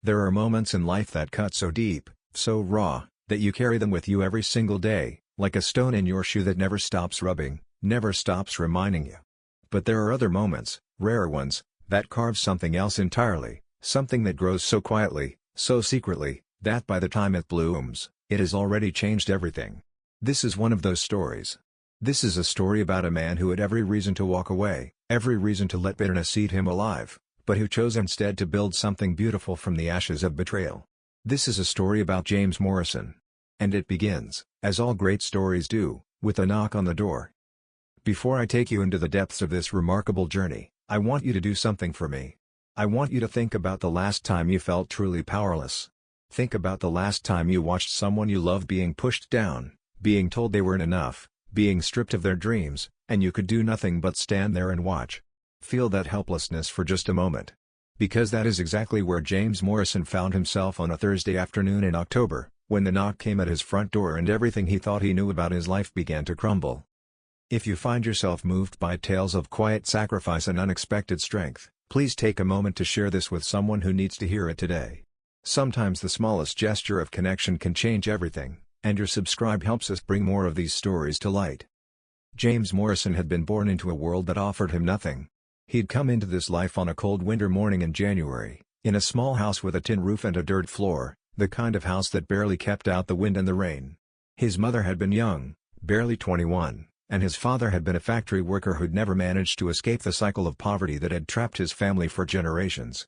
There are moments in life that cut so deep, so raw, that you carry them with you every single day, like a stone in your shoe that never stops rubbing, never stops reminding you. But there are other moments, rare ones, that carve something else entirely, something that grows so quietly, so secretly, that by the time it blooms, it has already changed everything. This is one of those stories. This is a story about a man who had every reason to walk away, every reason to let bitterness eat him alive, but who chose instead to build something beautiful from the ashes of betrayal. This is a story about James Morrison. And it begins, as all great stories do, with a knock on the door. Before I take you into the depths of this remarkable journey, I want you to do something for me. I want you to think about the last time you felt truly powerless. Think about the last time you watched someone you love being pushed down, being told they weren't enough, being stripped of their dreams, and you could do nothing but stand there and watch. Feel that helplessness for just a moment. Because that is exactly where James Morrison found himself on a Thursday afternoon in October, when the knock came at his front door and everything he thought he knew about his life began to crumble. If you find yourself moved by tales of quiet sacrifice and unexpected strength, please take a moment to share this with someone who needs to hear it today. Sometimes the smallest gesture of connection can change everything, and your subscribe helps us bring more of these stories to light. James Morrison had been born into a world that offered him nothing. He'd come into this life on a cold winter morning in January, in a small house with a tin roof and a dirt floor, the kind of house that barely kept out the wind and the rain. His mother had been young, barely 21, and his father had been a factory worker who'd never managed to escape the cycle of poverty that had trapped his family for generations.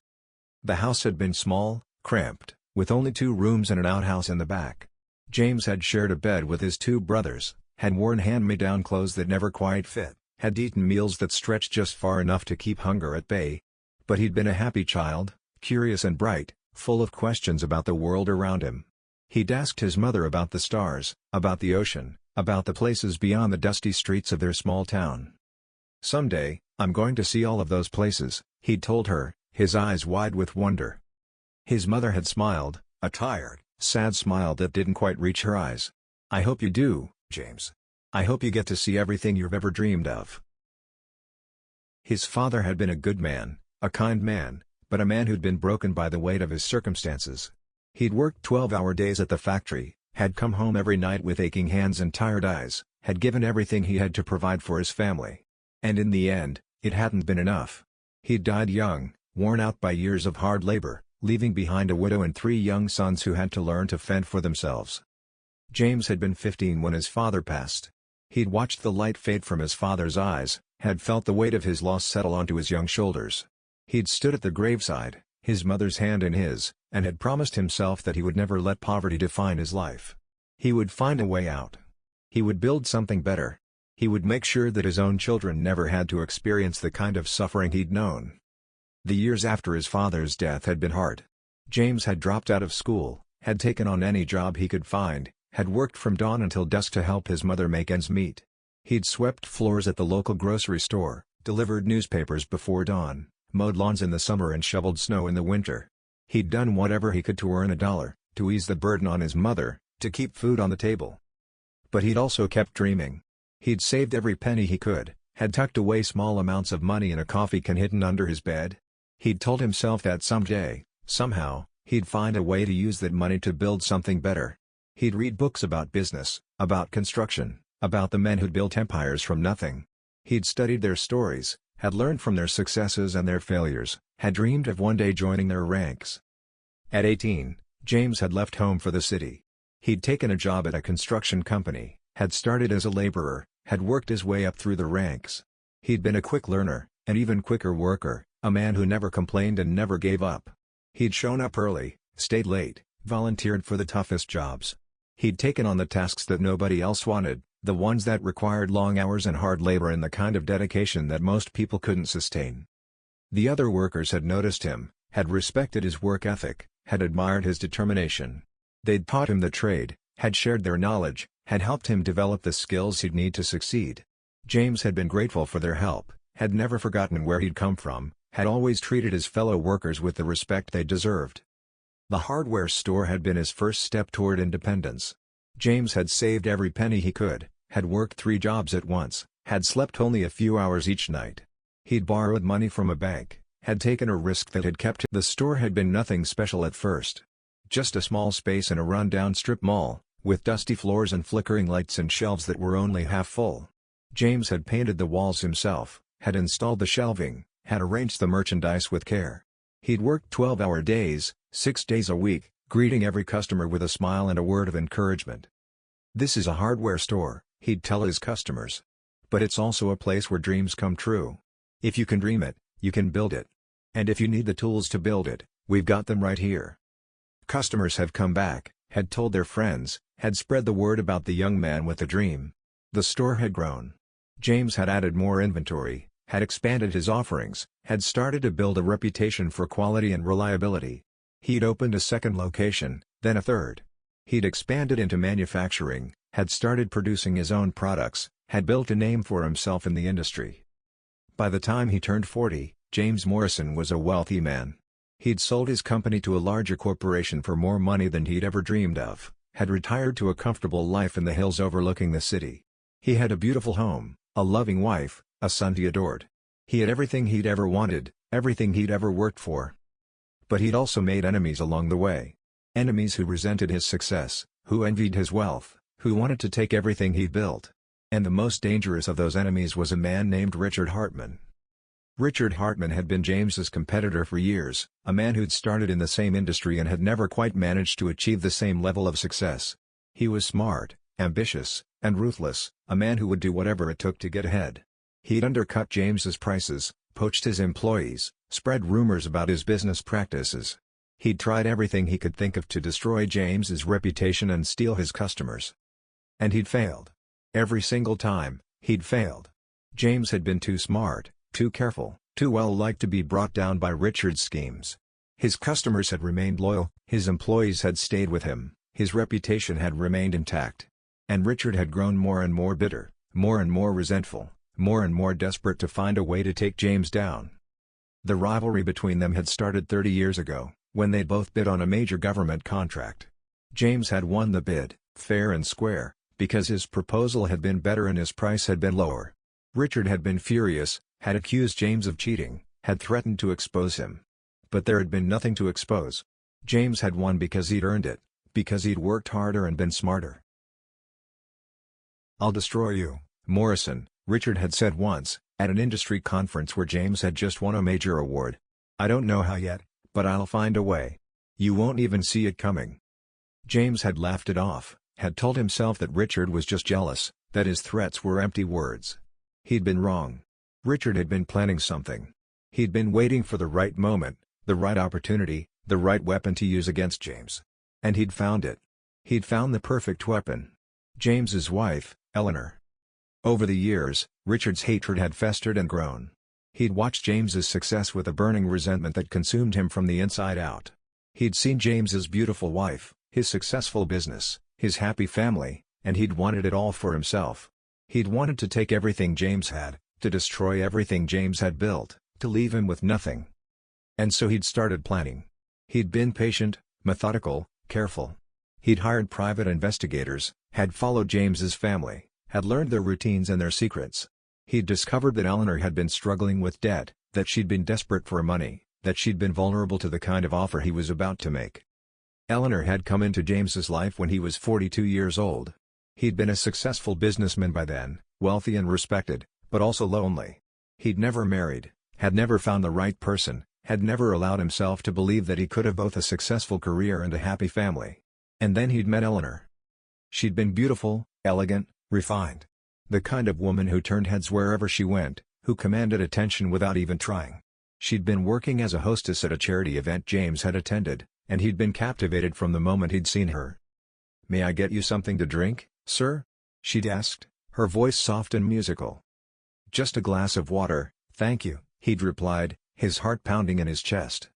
The house had been small, cramped, with only 2 rooms and an outhouse in the back. James had shared a bed with his 2 brothers, had worn hand-me-down clothes that never quite fit, had eaten meals that stretched just far enough to keep hunger at bay. But he'd been a happy child, curious and bright, full of questions about the world around him. He'd asked his mother about the stars, about the ocean, about the places beyond the dusty streets of their small town. "Someday, I'm going to see all of those places," he'd told her, his eyes wide with wonder. His mother had smiled, a tired, sad smile that didn't quite reach her eyes. "I hope you do, James. I hope you get to see everything you've ever dreamed of." His father had been a good man, a kind man, but a man who'd been broken by the weight of his circumstances. He'd worked 12-hour days at the factory, had come home every night with aching hands and tired eyes, had given everything he had to provide for his family. And in the end, it hadn't been enough. He'd died young, worn out by years of hard labor, leaving behind a widow and 3 young sons who had to learn to fend for themselves. James had been 15 when his father passed. He'd watched the light fade from his father's eyes, had felt the weight of his loss settle onto his young shoulders. He'd stood at the graveside, his mother's hand in his, and had promised himself that he would never let poverty define his life. He would find a way out. He would build something better. He would make sure that his own children never had to experience the kind of suffering he'd known. The years after his father's death had been hard. James had dropped out of school, had taken on any job he could find, had worked from dawn until dusk to help his mother make ends meet. He'd swept floors at the local grocery store, delivered newspapers before dawn, mowed lawns in the summer and shoveled snow in the winter. He'd done whatever he could to earn $1, to ease the burden on his mother, to keep food on the table. But he'd also kept dreaming. He'd saved every penny he could, had tucked away small amounts of money in a coffee can hidden under his bed. He'd told himself that someday, somehow, he'd find a way to use that money to build something better. He'd read books about business, about construction, about the men who'd built empires from nothing. He'd studied their stories, had learned from their successes and their failures, had dreamed of one day joining their ranks. At 18, James had left home for the city. He'd taken a job at a construction company, had started as a laborer, had worked his way up through the ranks. He'd been a quick learner, an even quicker worker, a man who never complained and never gave up. He'd shown up early, stayed late, volunteered for the toughest jobs. He'd taken on the tasks that nobody else wanted, the ones that required long hours and hard labor and the kind of dedication that most people couldn't sustain. The other workers had noticed him, had respected his work ethic, had admired his determination. They'd taught him the trade, had shared their knowledge, had helped him develop the skills he'd need to succeed. James had been grateful for their help, had never forgotten where he'd come from, had always treated his fellow workers with the respect they deserved. The hardware store had been his first step toward independence. James had saved every penny he could, had worked 3 jobs at once, had slept only a few hours each night. He'd borrowed money from a bank, had taken a risk that had kept the store had been nothing special at first. Just a small space in a run-down strip mall, with dusty floors and flickering lights and shelves that were only half full. James had painted the walls himself, had installed the shelving, had arranged the merchandise with care. He'd worked 12-hour days, 6 days a week, greeting every customer with a smile and a word of encouragement. "This is a hardware store," he'd tell his customers. "But it's also a place where dreams come true. If you can dream it, you can build it. And if you need the tools to build it, we've got them right here." Customers had come back, had told their friends, had spread the word about the young man with the dream. The store had grown. James had added more inventory, had expanded his offerings, had started to build a reputation for quality and reliability. He'd opened a second location, then a third. He'd expanded into manufacturing, had started producing his own products, had built a name for himself in the industry. By the time he turned 40, James Morrison was a wealthy man. He'd sold his company to a larger corporation for more money than he'd ever dreamed of, had retired to a comfortable life in the hills overlooking the city. He had a beautiful home, a loving wife, a son he adored. He had everything he'd ever wanted, everything he'd ever worked for. But he'd also made enemies along the way. Enemies who resented his success, who envied his wealth, who wanted to take everything he'd built. And the most dangerous of those enemies was a man named Richard Hartman. Richard Hartman had been James's competitor for years, a man who'd started in the same industry and had never quite managed to achieve the same level of success. He was smart, ambitious, and ruthless, a man who would do whatever it took to get ahead. He'd undercut James's prices, poached his employees, spread rumors about his business practices. He'd tried everything he could think of to destroy James's reputation and steal his customers. And he'd failed. Every single time, he'd failed. James had been too smart, too careful, too well-liked to be brought down by Richard's schemes. His customers had remained loyal, his employees had stayed with him, his reputation had remained intact. And Richard had grown more and more bitter, more and more resentful, more and more desperate to find a way to take James down. The rivalry between them had started 30 years ago, when they'd both bid on a major government contract. James had won the bid, fair and square, because his proposal had been better and his price had been lower. Richard had been furious, had accused James of cheating, had threatened to expose him. But there had been nothing to expose. James had won because he'd earned it, because he'd worked harder and been smarter. "I'll destroy you, Morrison," Richard had said once, at an industry conference where James had just won a major award. "I don't know how yet, but I'll find a way. You won't even see it coming." James had laughed it off, had told himself that Richard was just jealous, that his threats were empty words. He'd been wrong. Richard had been planning something. He'd been waiting for the right moment, the right opportunity, the right weapon to use against James. And he'd found it. He'd found the perfect weapon. James's wife, Eleanor. Over the years, Richard's hatred had festered and grown. He'd watched James's success with a burning resentment that consumed him from the inside out. He'd seen James's beautiful wife, his successful business, his happy family, and he'd wanted it all for himself. He'd wanted to take everything James had, to destroy everything James had built, to leave him with nothing. And so he'd started planning. He'd been patient, methodical, careful. He'd hired private investigators, had followed James's family, had learned their routines and their secrets. He'd discovered that Eleanor had been struggling with debt, that she'd been desperate for money, that she'd been vulnerable to the kind of offer he was about to make. Eleanor had come into James's life when he was 42 years old. He'd been a successful businessman by then, wealthy and respected, but also lonely. He'd never married, had never found the right person, had never allowed himself to believe that he could have both a successful career and a happy family. And then he'd met Eleanor. She'd been beautiful, elegant, refined. The kind of woman who turned heads wherever she went, who commanded attention without even trying. She'd been working as a hostess at a charity event James had attended, and he'd been captivated from the moment he'd seen her. "May I get you something to drink, sir?" she'd asked, her voice soft and musical. "Just a glass of water, thank you," he'd replied, his heart pounding in his chest.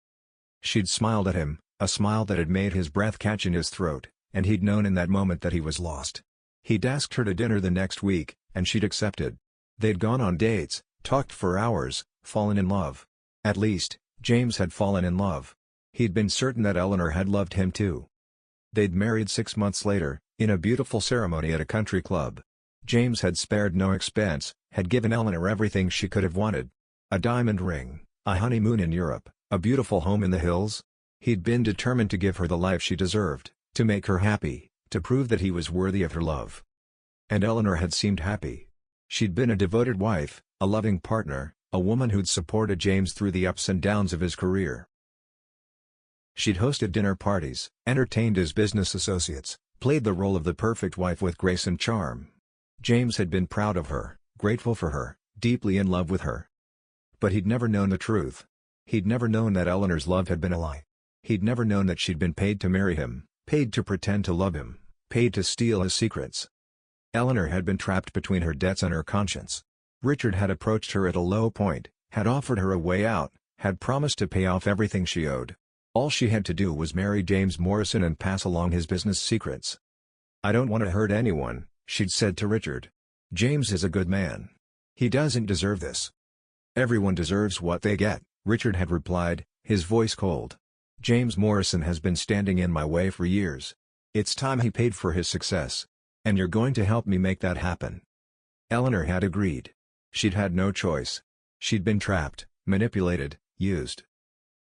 She'd smiled at him, a smile that had made his breath catch in his throat, and he'd known in that moment that he was lost. He'd asked her to dinner the next week, and she'd accepted. They'd gone on dates, talked for hours, fallen in love. At least, James had fallen in love. He'd been certain that Eleanor had loved him too. They'd married 6 months later, in a beautiful ceremony at a country club. James had spared no expense, had given Eleanor everything she could have wanted. A diamond ring, A honeymoon in Europe, a beautiful home in the hills. He'd been determined to give her the life she deserved, to make her happy, to prove that he was worthy of her love. And Eleanor had seemed happy. She'd been a devoted wife, a loving partner, a woman who'd supported James through the ups and downs of his career. She'd hosted dinner parties, entertained his business associates, played the role of the perfect wife with grace and charm. James had been proud of her, grateful for her, deeply in love with her. But he'd never known the truth. He'd never known that Eleanor's love had been a lie. He'd never known that she'd been paid to marry him, paid to pretend to love him, paid to steal his secrets. Eleanor had been trapped between her debts and her conscience. Richard had approached her at a low point, had offered her a way out, had promised to pay off everything she owed. All she had to do was marry James Morrison and pass along his business secrets. "I don't want to hurt anyone," she'd said to Richard. "James is a good man. He doesn't deserve this." "Everyone deserves what they get," Richard had replied, his voice cold. "James Morrison has been standing in my way for years. It's time he paid for his success. And you're going to help me make that happen." Eleanor had agreed. She'd had no choice. She'd been trapped, manipulated, used.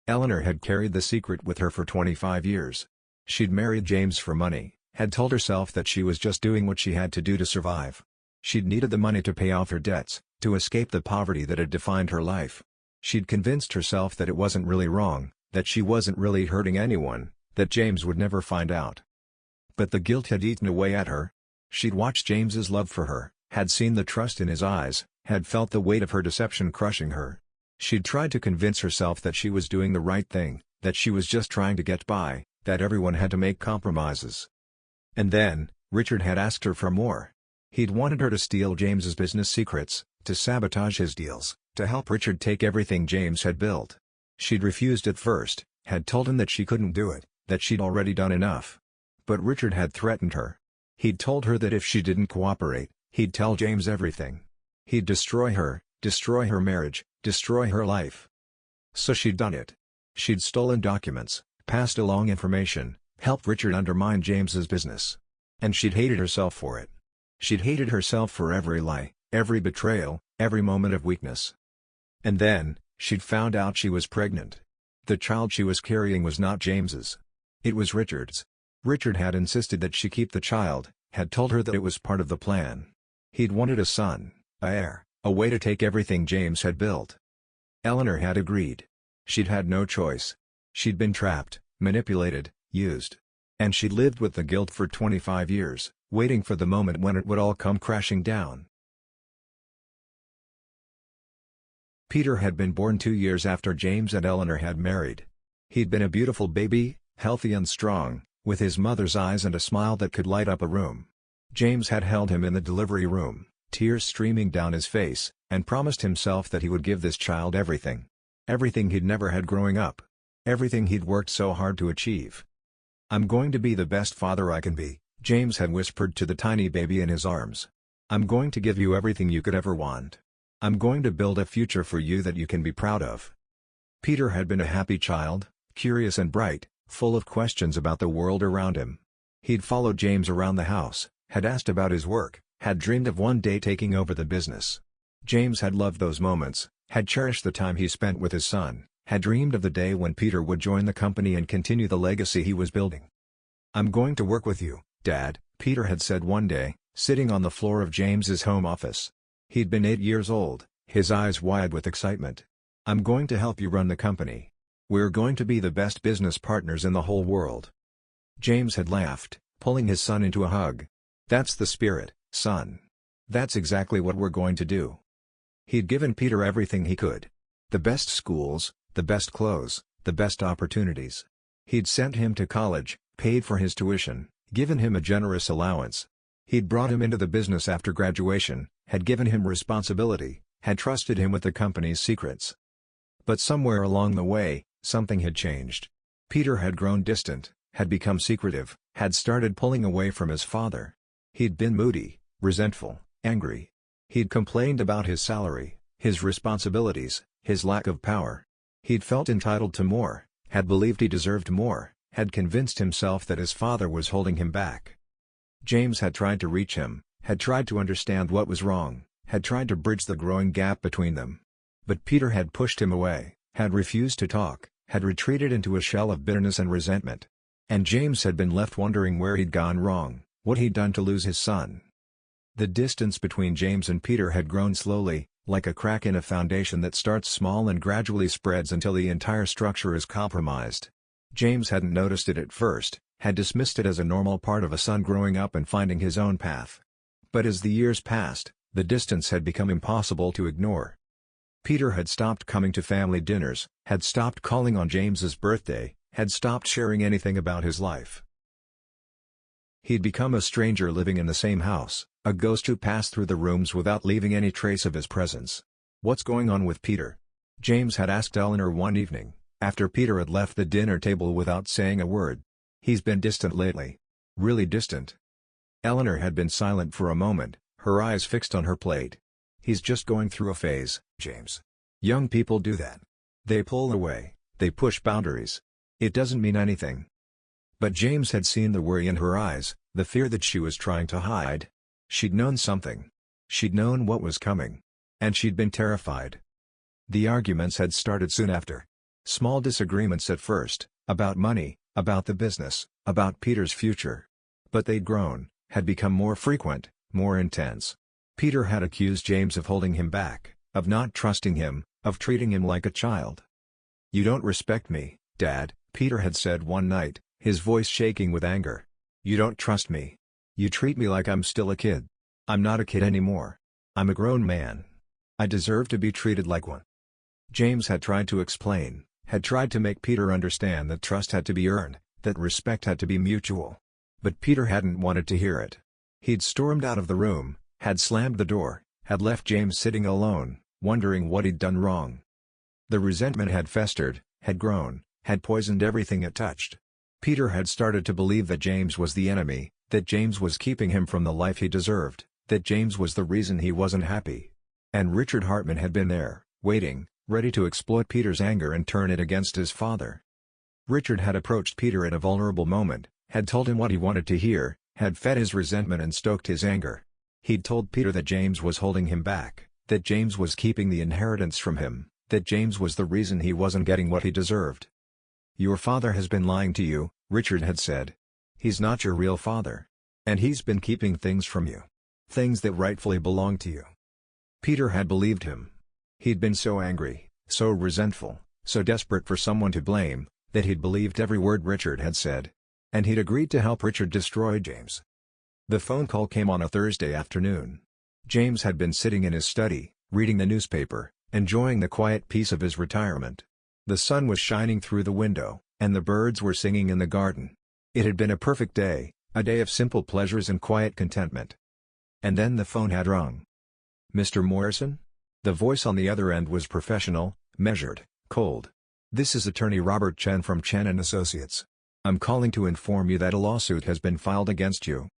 Eleanor had carried the secret with her for 25 years. She'd married James for money, had told herself that she was just doing what she had to do to survive. She'd needed the money to pay off her debts, to escape the poverty that had defined her life. She'd convinced herself that it wasn't really wrong, that she wasn't really hurting anyone, that James would never find out. But the guilt had eaten away at her. She'd watched James's love for her, had seen the trust in his eyes, had felt the weight of her deception crushing her. She'd tried to convince herself that she was doing the right thing, that she was just trying to get by, that everyone had to make compromises. And then, Richard had asked her for more. He'd wanted her to steal James's business secrets, to sabotage his deals, to help Richard take everything James had built. She'd refused at first, had told him that she couldn't do it, that she'd already done enough. But Richard had threatened her. He'd told her that if she didn't cooperate, he'd tell James everything. He'd destroy her marriage, destroy her life. So she'd done it. She'd stolen documents, passed along information, helped Richard undermine James's business. And she'd hated herself for it. She'd hated herself for every lie, every betrayal, every moment of weakness. And then, she'd found out she was pregnant. The child she was carrying was not James's. It was Richard's. Richard had insisted that she keep the child, had told her that it was part of the plan. He'd wanted a son, an heir, a way to take everything James had built. Eleanor had agreed. She'd had no choice. She'd been trapped, manipulated, used. And she'd lived with the guilt for 25 years, waiting for the moment when it would all come crashing down. Peter had been born 2 years after James and Eleanor had married. He'd been a beautiful baby, healthy and strong, with his mother's eyes and a smile that could light up a room. James had held him in the delivery room, tears streaming down his face, and promised himself that he would give this child everything. Everything he'd never had growing up. Everything he'd worked so hard to achieve. "I'm going to be the best father I can be," James had whispered to the tiny baby in his arms. "I'm going to give you everything you could ever want. I'm going to build a future for you that you can be proud of." Peter had been a happy child, curious and bright, full of questions about the world around him. He'd followed James around the house, had asked about his work, had dreamed of one day taking over the business. James had loved those moments, had cherished the time he spent with his son, had dreamed of the day when Peter would join the company and continue the legacy he was building. "I'm going to work with you, Dad," Peter had said one day, sitting on the floor of James's home office. He'd been 8 years old, his eyes wide with excitement. "I'm going to help you run the company. We're going to be the best business partners in the whole world." James had laughed, pulling his son into a hug. "That's the spirit, son. That's exactly what we're going to do." He'd given Peter everything he could. The best schools, the best clothes, the best opportunities. He'd sent him to college, paid for his tuition, given him a generous allowance. He'd brought him into the business after graduation, had given him responsibility, had trusted him with the company's secrets. But somewhere along the way, something had changed. Peter had grown distant, had become secretive, had started pulling away from his father. He'd been moody, resentful, angry. He'd complained about his salary, his responsibilities, his lack of power. He'd felt entitled to more, had believed he deserved more, had convinced himself that his father was holding him back. James had tried to reach him, had tried to understand what was wrong, had tried to bridge the growing gap between them. But Peter had pushed him away, had refused to talk, had retreated into a shell of bitterness and resentment. And James had been left wondering where he'd gone wrong, what he'd done to lose his son. The distance between James and Peter had grown slowly, like a crack in a foundation that starts small and gradually spreads until the entire structure is compromised. James hadn't noticed it at first, had dismissed it as a normal part of a son growing up and finding his own path. But as the years passed, the distance had become impossible to ignore. Peter had stopped coming to family dinners, had stopped calling on James's birthday, had stopped sharing anything about his life. He'd become a stranger living in the same house, a ghost who passed through the rooms without leaving any trace of his presence. "What's going on with Peter?" James had asked Eleanor one evening, after Peter had left the dinner table without saying a word. "He's been distant lately. Really distant." Eleanor had been silent for a moment, her eyes fixed on her plate. "He's just going through a phase, James. Young people do that. They pull away, they push boundaries. It doesn't mean anything." But James had seen the worry in her eyes, the fear that she was trying to hide. She'd known something. She'd known what was coming. And she'd been terrified. The arguments had started soon after. Small disagreements at first, about money, about the business, about Peter's future. But they'd grown, had become more frequent, more intense. Peter had accused James of holding him back, of not trusting him, of treating him like a child. "You don't respect me, Dad," Peter had said one night, his voice shaking with anger. "You don't trust me. You treat me like I'm still a kid. I'm not a kid anymore. I'm a grown man. I deserve to be treated like one." James had tried to explain, had tried to make Peter understand that trust had to be earned, that respect had to be mutual. But Peter hadn't wanted to hear it. He'd stormed out of the room, had slammed the door, had left James sitting alone, wondering what he'd done wrong. The resentment had festered, had grown, had poisoned everything it touched. Peter had started to believe that James was the enemy, that James was keeping him from the life he deserved, that James was the reason he wasn't happy. And Richard Hartman had been there, waiting, ready to exploit Peter's anger and turn it against his father. Richard had approached Peter at a vulnerable moment, had told him what he wanted to hear, had fed his resentment and stoked his anger. He'd told Peter that James was holding him back, that James was keeping the inheritance from him, that James was the reason he wasn't getting what he deserved. "Your father has been lying to you," Richard had said. "He's not your real father. And he's been keeping things from you. Things that rightfully belong to you." Peter had believed him. He'd been so angry, so resentful, so desperate for someone to blame, that he'd believed every word Richard had said. And he'd agreed to help Richard destroy James. The phone call came on a Thursday afternoon. James had been sitting in his study, reading the newspaper, enjoying the quiet peace of his retirement. The sun was shining through the window, and the birds were singing in the garden. It had been a perfect day, a day of simple pleasures and quiet contentment. And then the phone had rung. "Mr. Morrison?" The voice on the other end was professional, measured, cold. "This is attorney Robert Chen from Chen & Associates. I'm calling to inform you that a lawsuit has been filed against you."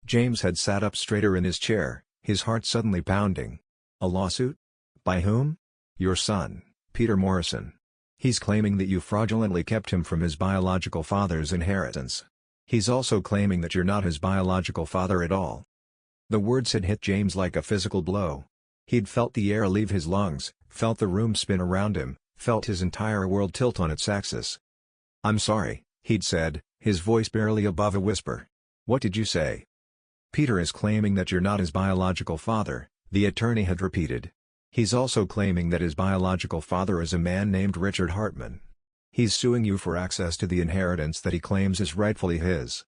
James had sat up straighter in his chair, his heart suddenly pounding. "A lawsuit? By whom?" "Your son, Peter Morrison. He's claiming that you fraudulently kept him from his biological father's inheritance. He's also claiming that you're not his biological father at all." The words had hit James like a physical blow. He'd felt the air leave his lungs, felt the room spin around him, felt his entire world tilt on its axis. "I'm sorry," he'd said, his voice barely above a whisper. "What did you say?" "Peter is claiming that you're not his biological father," the attorney had repeated. "He's also claiming that his biological father is a man named Richard Hartman. He's suing you for access to the inheritance that he claims is rightfully his."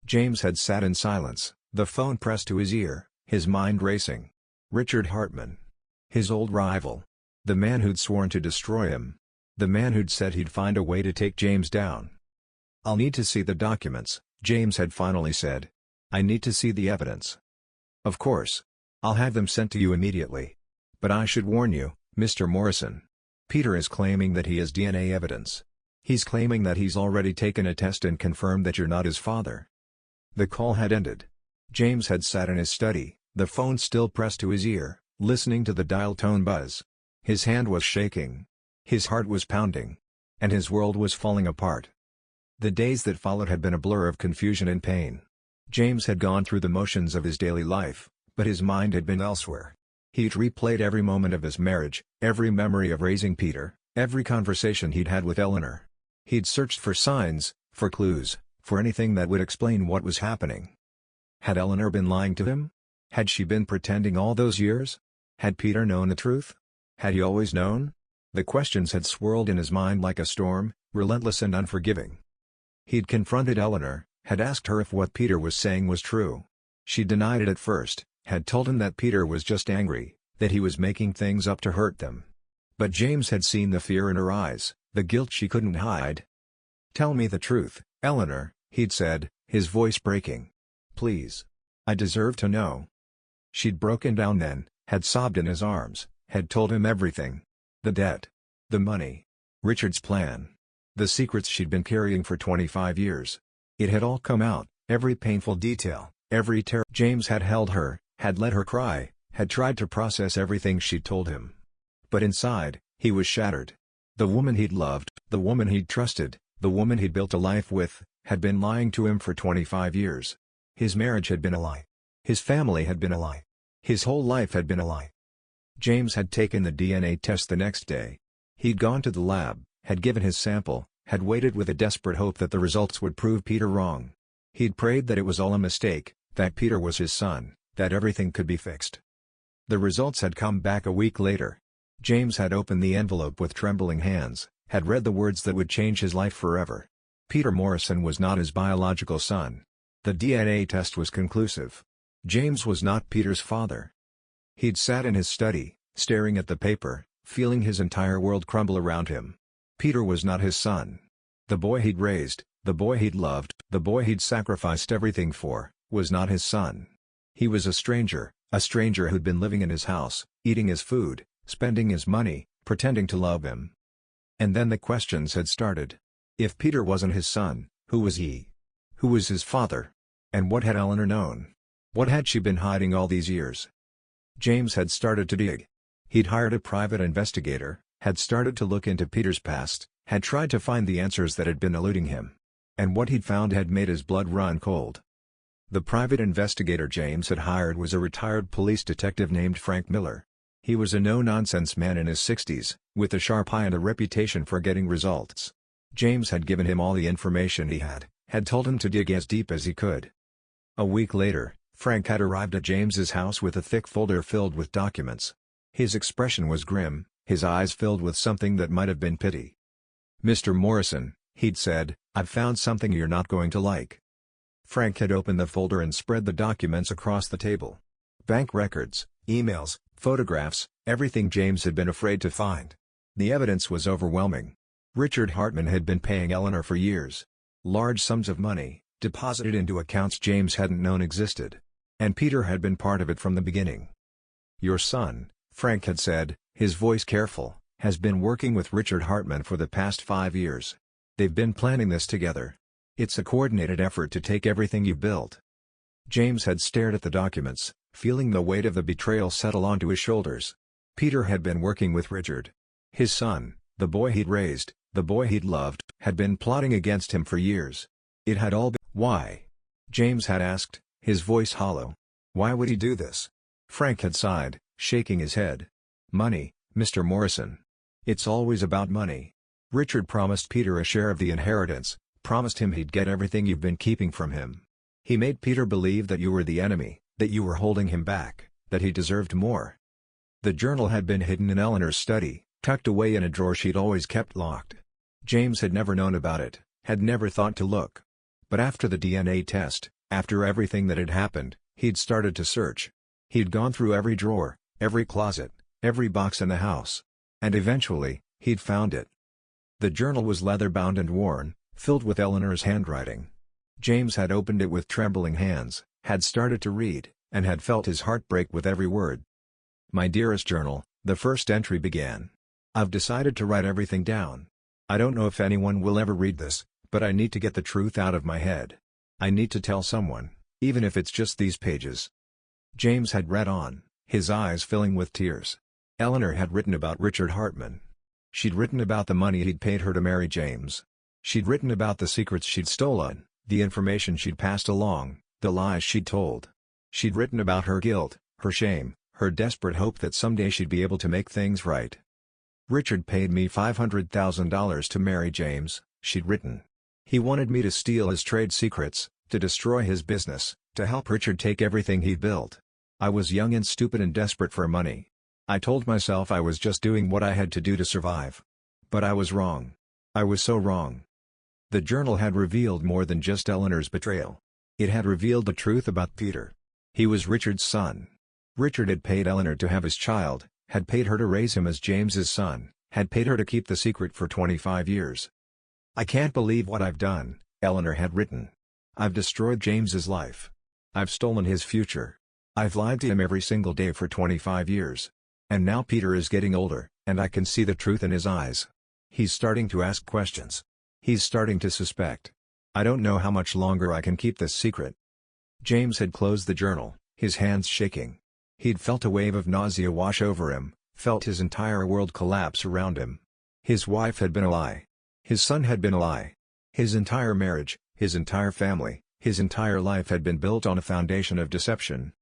James had sat in silence, the phone pressed to his ear, his mind racing. Richard Hartman. His old rival. The man who'd sworn to destroy him. The man who'd said he'd find a way to take James down. "I'll need to see the documents," James had finally said. "I need to see the evidence." "Of course. I'll have them sent to you immediately. But I should warn you, Mr. Morrison. Peter is claiming that he has DNA evidence. He's claiming that he's already taken a test and confirmed that you're not his father." The call had ended. James had sat in his study, the phone still pressed to his ear, listening to the dial tone buzz. His hand was shaking. His heart was pounding. And his world was falling apart. The days that followed had been a blur of confusion and pain. James had gone through the motions of his daily life, but his mind had been elsewhere. He'd replayed every moment of his marriage, every memory of raising Peter, every conversation he'd had with Eleanor. He'd searched for signs, for clues, for anything that would explain what was happening. Had Eleanor been lying to him? Had she been pretending all those years? Had Peter known the truth? Had he always known? The questions had swirled in his mind like a storm, relentless and unforgiving. He'd confronted Eleanor, had asked her if what Peter was saying was true. She denied it at first, had told him that Peter was just angry, that he was making things up to hurt them. But James had seen the fear in her eyes, the guilt she couldn't hide. "Tell me the truth, Eleanor," he'd said, his voice breaking. "Please. I deserve to know." She'd broken down then, had sobbed in his arms, had told him everything. The debt. The money. Richard's plan. The secrets she'd been carrying for 25 years. It had all come out, every painful detail, every terror. James had held her, had let her cry, had tried to process everything she'd told him. But inside, he was shattered. The woman he'd loved, the woman he'd trusted, the woman he'd built a life with, had been lying to him for 25 years. His marriage had been a lie. His family had been a lie. His whole life had been a lie. James had taken the DNA test the next day. He'd gone to the lab, had given his sample, had waited with a desperate hope that the results would prove Peter wrong. He'd prayed that it was all a mistake, that Peter was his son, that everything could be fixed. The results had come back a week later. James had opened the envelope with trembling hands, had read the words that would change his life forever. Peter Morrison was not his biological son. The DNA test was conclusive. James was not Peter's father. He'd sat in his study, staring at the paper, feeling his entire world crumble around him. Peter was not his son. The boy he'd raised, the boy he'd loved, the boy he'd sacrificed everything for, was not his son. He was a stranger who'd been living in his house, eating his food, spending his money, pretending to love him. And then the questions had started. If Peter wasn't his son, who was he? Who was his father? And what had Eleanor known? What had she been hiding all these years? James had started to dig. He'd hired a private investigator, had started to look into Peter's past, had tried to find the answers that had been eluding him. And what he'd found had made his blood run cold. The private investigator James had hired was a retired police detective named Frank Miller. He was a no-nonsense man in his 60s, with a sharp eye and a reputation for getting results. James had given him all the information he had told him to dig as deep as he could. A week later, Frank had arrived at James's house with a thick folder filled with documents. His expression was grim, his eyes filled with something that might have been pity. "Mr. Morrison," he'd said, "I've found something you're not going to like." Frank had opened the folder and spread the documents across the table. Bank records, emails, photographs, everything James had been afraid to find. The evidence was overwhelming. Richard Hartman had been paying Eleanor for years. Large sums of money, deposited into accounts James hadn't known existed. And Peter had been part of it from the beginning. "Your son," Frank had said, his voice careful, "has been working with Richard Hartman for the past 5 years. They've been planning this together. It's a coordinated effort to take everything you've built." James had stared at the documents, feeling the weight of the betrayal settle onto his shoulders. Peter had been working with Richard. His son, the boy he'd raised, the boy he'd loved, had been plotting against him for years. It had all been— "Why?" James had asked, his voice hollow. "Why would he do this?" Frank had sighed, shaking his head. "Money, Mr. Morrison. It's always about money. Richard promised Peter a share of the inheritance, promised him he'd get everything you've been keeping from him. He made Peter believe that you were the enemy, that you were holding him back, that he deserved more." The journal had been hidden in Eleanor's study, tucked away in a drawer she'd always kept locked. James had never known about it, had never thought to look. But after the DNA test, after everything that had happened, he'd started to search. He'd gone through every drawer, every closet, every box in the house. And eventually, he'd found it. The journal was leather-bound and worn, filled with Eleanor's handwriting. James had opened it with trembling hands, had started to read, and had felt his heart break with every word. "My dearest journal," the first entry began. "I've decided to write everything down. I don't know if anyone will ever read this, but I need to get the truth out of my head. I need to tell someone, even if it's just these pages." James had read on, his eyes filling with tears. Eleanor had written about Richard Hartman. She'd written about the money he'd paid her to marry James. She'd written about the secrets she'd stolen, the information she'd passed along, the lies she'd told. She'd written about her guilt, her shame, her desperate hope that someday she'd be able to make things right. "Richard paid me $500,000 to marry James," she'd written. "He wanted me to steal his trade secrets, to destroy his business, to help Richard take everything he'd built. I was young and stupid and desperate for money. I told myself I was just doing what I had to do to survive. But I was wrong. I was so wrong." The journal had revealed more than just Eleanor's betrayal. It had revealed the truth about Peter. He was Richard's son. Richard had paid Eleanor to have his child, had paid her to raise him as James's son, had paid her to keep the secret for 25 years. "I can't believe what I've done," Eleanor had written. "I've destroyed James's life. I've stolen his future. I've lied to him every single day for 25 years. And now Peter is getting older, and I can see the truth in his eyes. He's starting to ask questions. He's starting to suspect. I don't know how much longer I can keep this secret." James had closed the journal, his hands shaking. He'd felt a wave of nausea wash over him, felt his entire world collapse around him. His wife had been a lie. His son had been a lie. His entire marriage, his entire family, his entire life had been built on a foundation of deception.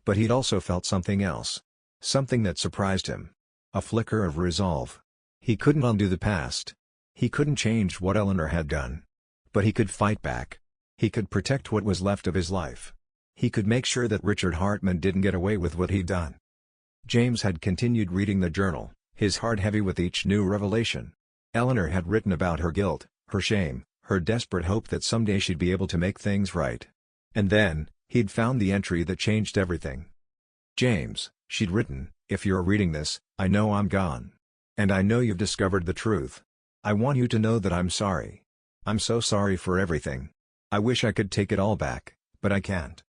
But he'd also felt something else. Something that surprised him. A flicker of resolve. He couldn't undo the past. He couldn't change what Eleanor had done. But he could fight back. He could protect what was left of his life. He could make sure that Richard Hartman didn't get away with what he'd done. James had continued reading the journal, his heart heavy with each new revelation. Eleanor had written about her guilt, her shame, her desperate hope that someday she'd be able to make things right. And then, he'd found the entry that changed everything. "James," she'd written, "if you're reading this, I know I'm gone. And I know you've discovered the truth. I want you to know that I'm sorry. I'm so sorry for everything. I wish I could take it all back, but I can't.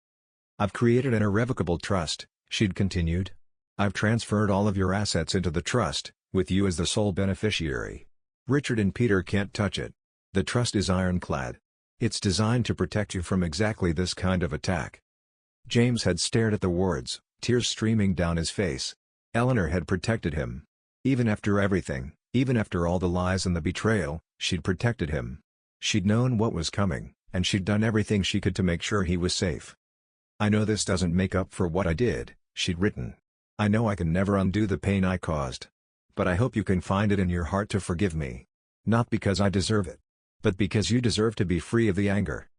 I've created an irrevocable trust," she'd continued. "I've transferred all of your assets into the trust, with you as the sole beneficiary. Richard and Peter can't touch it. The trust is ironclad. It's designed to protect you from exactly this kind of attack." James had stared at the words, tears streaming down his face. Eleanor had protected him. Even after everything, even after all the lies and the betrayal, she'd protected him. She'd known what was coming, and she'd done everything she could to make sure he was safe. "I know this doesn't make up for what I did," she'd written. "I know I can never undo the pain I caused. But I hope you can find it in your heart to forgive me. Not because I deserve it, but because you deserve to be free of the anger."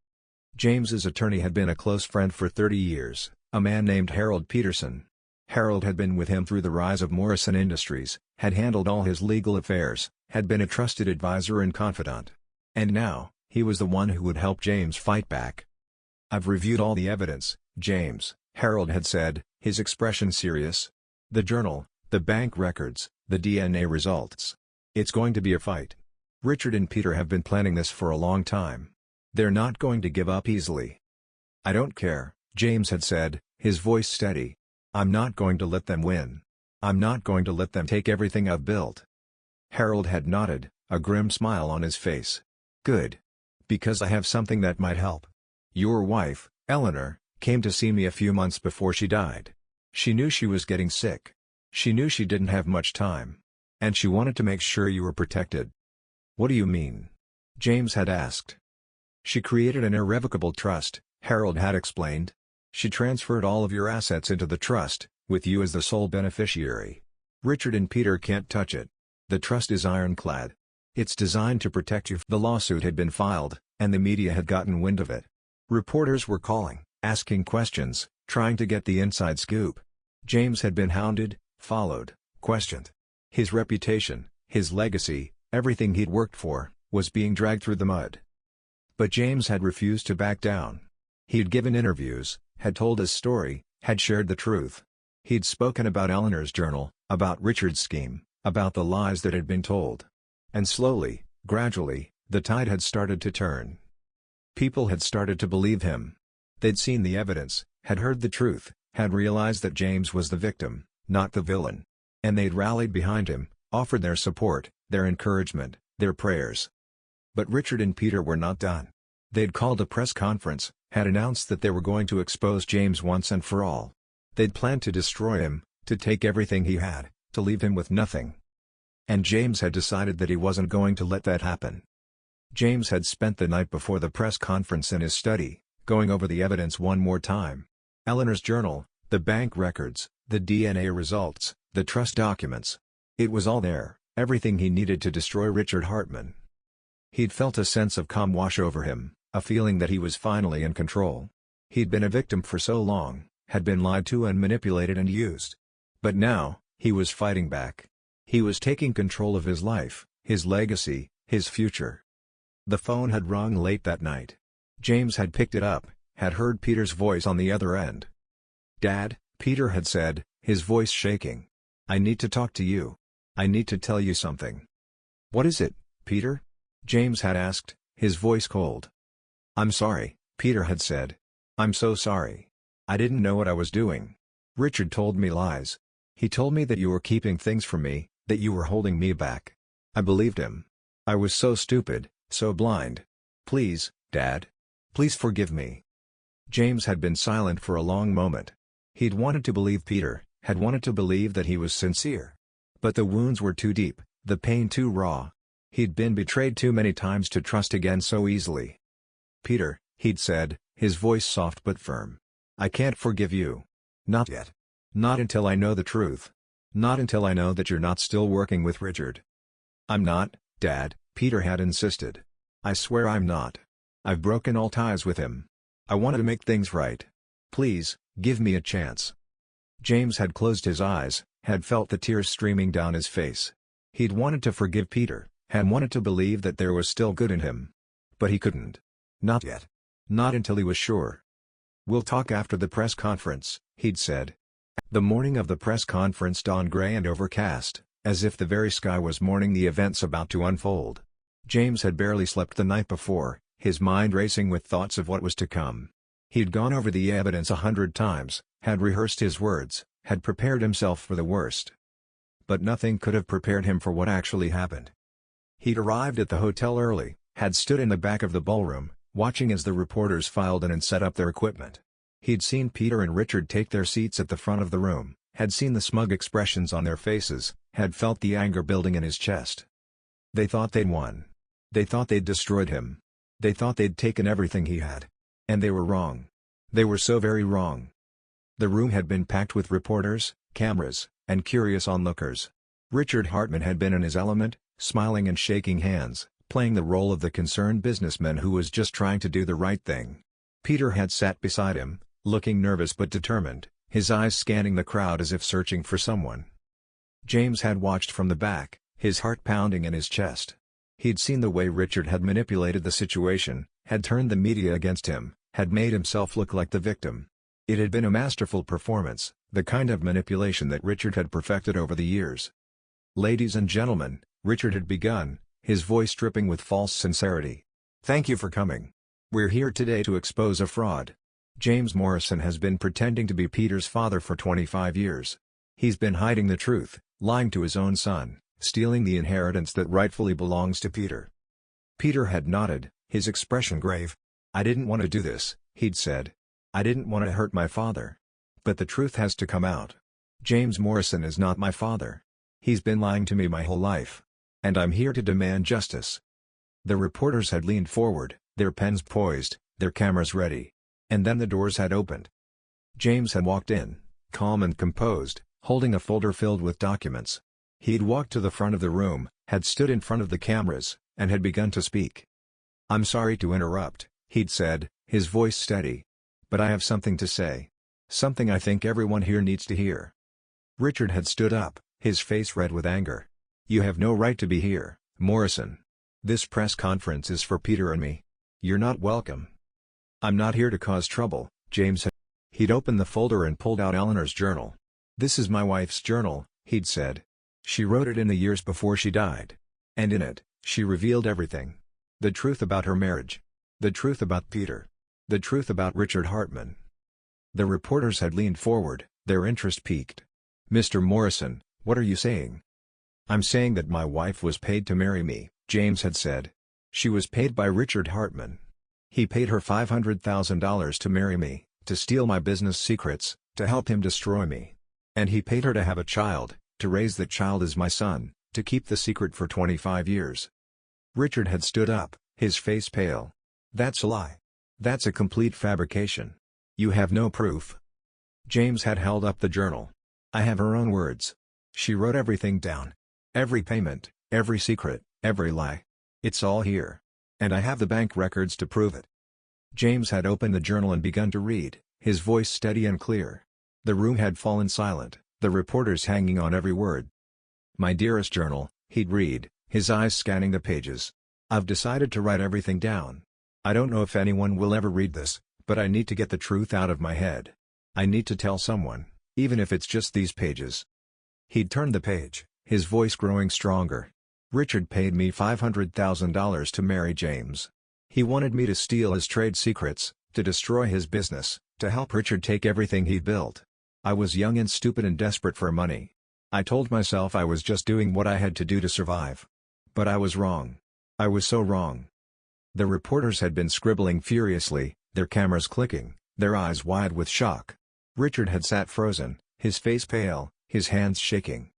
James's attorney had been a close friend for 30 years, a man named Harold Peterson. Harold had been with him through the rise of Morrison Industries, had handled all his legal affairs, had been a trusted advisor and confidant. And now, he was the one who would help James fight back. "I've reviewed all the evidence, James," Harold had said, his expression serious. "The journal, the bank records, the DNA results. It's going to be a fight. Richard and Peter have been planning this for a long time. They're not going to give up easily." "I don't care," James had said, his voice steady. "I'm not going to let them win. I'm not going to let them take everything I've built." Harold had nodded, a grim smile on his face. "Good. Because I have something that might help. Your wife, Eleanor, came to see me a few months before she died. She knew she was getting sick. She knew she didn't have much time. And she wanted to make sure you were protected." "What do you mean?" James had asked. "She created an irrevocable trust," Harold had explained. "She transferred all of your assets into the trust, with you as the sole beneficiary. Richard and Peter can't touch it. The trust is ironclad. It's designed to protect you." The lawsuit had been filed, and the media had gotten wind of it. Reporters were calling, asking questions, trying to get the inside scoop. James had been hounded, followed, questioned. His reputation, his legacy, everything he'd worked for, was being dragged through the mud. But James had refused to back down. He'd given interviews, had told his story, had shared the truth. He'd spoken about Eleanor's journal, about Richard's scheme, about the lies that had been told. And slowly, gradually, the tide had started to turn. People had started to believe him. They'd seen the evidence, had heard the truth, had realized that James was the victim, not the villain. And they'd rallied behind him, offered their support, their encouragement, their prayers. But Richard and Peter were not done. They'd called a press conference, had announced that they were going to expose James once and for all. They'd planned to destroy him, to take everything he had, to leave him with nothing. And James had decided that he wasn't going to let that happen. James had spent the night before the press conference in his study, going over the evidence one more time. Eleanor's journal, the bank records, The DNA results, the trust documents. It was all there, everything he needed to destroy Richard Hartman. He'd felt a sense of calm wash over him, a feeling that he was finally in control. He'd been a victim for so long, had been lied to and manipulated and used. But now, he was fighting back. He was taking control of his life, his legacy, his future. The phone had rung late that night. James had picked it up, had heard Peter's voice on the other end. "Dad," Peter had said, his voice shaking. "I need to talk to you. I need to tell you something." "What is it, Peter?" James had asked, his voice cold. "I'm sorry," Peter had said. "I'm so sorry. I didn't know what I was doing. Richard told me lies. He told me that you were keeping things from me, that you were holding me back. I believed him. I was so stupid, so blind. Please, Dad. Please forgive me." James had been silent for a long moment. He'd wanted to believe Peter, had wanted to believe that he was sincere. But the wounds were too deep, the pain too raw. He'd been betrayed too many times to trust again so easily. "Peter," he'd said, his voice soft but firm. "I can't forgive you. Not yet. Not until I know the truth. Not until I know that you're not still working with Richard." "I'm not, Dad," Peter had insisted. "I swear I'm not. I've broken all ties with him. I wanted to make things right. Please, give me a chance." James had closed his eyes, had felt the tears streaming down his face. He'd wanted to forgive Peter, had wanted to believe that there was still good in him. But he couldn't. Not yet. Not until he was sure. "We'll talk after the press conference," he'd said. The morning of the press conference dawned gray and overcast, as if the very sky was mourning the events about to unfold. James had barely slept the night before, his mind racing with thoughts of what was to come. He'd gone over the evidence 100 times, had rehearsed his words, had prepared himself for the worst. But nothing could have prepared him for what actually happened. He'd arrived at the hotel early, had stood in the back of the ballroom, watching as the reporters filed in and set up their equipment. He'd seen Peter and Richard take their seats at the front of the room, had seen the smug expressions on their faces, had felt the anger building in his chest. They thought they'd won. They thought they'd destroyed him. They thought they'd taken everything he had. And they were wrong. They were so very wrong. The room had been packed with reporters, cameras, and curious onlookers. Richard Hartman had been in his element, smiling and shaking hands, playing the role of the concerned businessman who was just trying to do the right thing. Peter had sat beside him, looking nervous but determined, his eyes scanning the crowd as if searching for someone. James had watched from the back, his heart pounding in his chest. He'd seen the way Richard had manipulated the situation, had turned the media against him, had made himself look like the victim. It had been a masterful performance, the kind of manipulation that Richard had perfected over the years. "Ladies and gentlemen," Richard had begun, his voice dripping with false sincerity. "Thank you for coming. We're here today to expose a fraud. James Morrison has been pretending to be Peter's father for 25 years. He's been hiding the truth, lying to his own son, stealing the inheritance that rightfully belongs to Peter." Peter had nodded, his expression grave. "I didn't want to do this," he'd said. "I didn't want to hurt my father. But the truth has to come out. James Morrison is not my father. He's been lying to me my whole life. And I'm here to demand justice." The reporters had leaned forward, their pens poised, their cameras ready. And then the doors had opened. James had walked in, calm and composed, holding a folder filled with documents. He'd walked to the front of the room, had stood in front of the cameras, and had begun to speak. "I'm sorry to interrupt," he'd said, his voice steady. "But I have something to say. Something I think everyone here needs to hear." Richard had stood up, his face red with anger. "You have no right to be here, Morrison. This press conference is for Peter and me. You're not welcome." "I'm not here to cause trouble," James had. He'd opened the folder and pulled out Eleanor's journal. "This is my wife's journal," he'd said. "She wrote it in the years before she died. And in it, she revealed everything. The truth about her marriage. The truth about Peter. The truth about Richard Hartman." The reporters had leaned forward, their interest piqued. "Mr. Morrison, what are you saying?" "I'm saying that my wife was paid to marry me," James had said. "She was paid by Richard Hartman. He paid her $500,000 to marry me, to steal my business secrets, to help him destroy me. And he paid her to have a child, to raise the child as my son, to keep the secret for 25 years. Richard had stood up, his face pale. "That's a lie. That's a complete fabrication. You have no proof." James had held up the journal. I have her own words. She wrote everything down. Every payment, every secret, every lie. It's all here. And I have the bank records to prove it. James had opened the journal and begun to read, his voice steady and clear. The room had fallen silent, the reporters hanging on every word. "My dearest journal," he'd read, his eyes scanning the pages. "I've decided to write everything down. I don't know if anyone will ever read this, but I need to get the truth out of my head. I need to tell someone, even if it's just these pages." He'd turned the page, his voice growing stronger. "Richard paid me $500,000 to marry James. He wanted me to steal his trade secrets, to destroy his business, to help Richard take everything he'd built. I was young and stupid and desperate for money. I told myself I was just doing what I had to do to survive. But I was wrong. I was so wrong." The reporters had been scribbling furiously, their cameras clicking, their eyes wide with shock. Richard had sat frozen, his face pale, his hands shaking.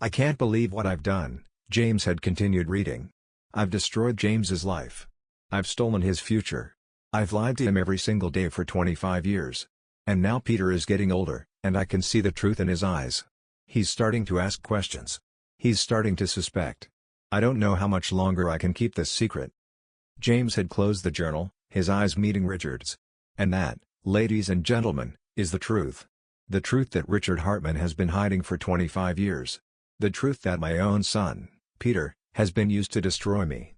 "I can't believe what I've done," James had continued reading. "I've destroyed James's life. I've stolen his future. I've lied to him every single day for 25 years. And now Peter is getting older, and I can see the truth in his eyes. He's starting to ask questions. He's starting to suspect. I don't know how much longer I can keep this secret." James had closed the journal, his eyes meeting Richard's. "And that, ladies and gentlemen, is the truth. The truth that Richard Hartman has been hiding for 25 years. The truth that my own son, Peter, has been used to destroy me."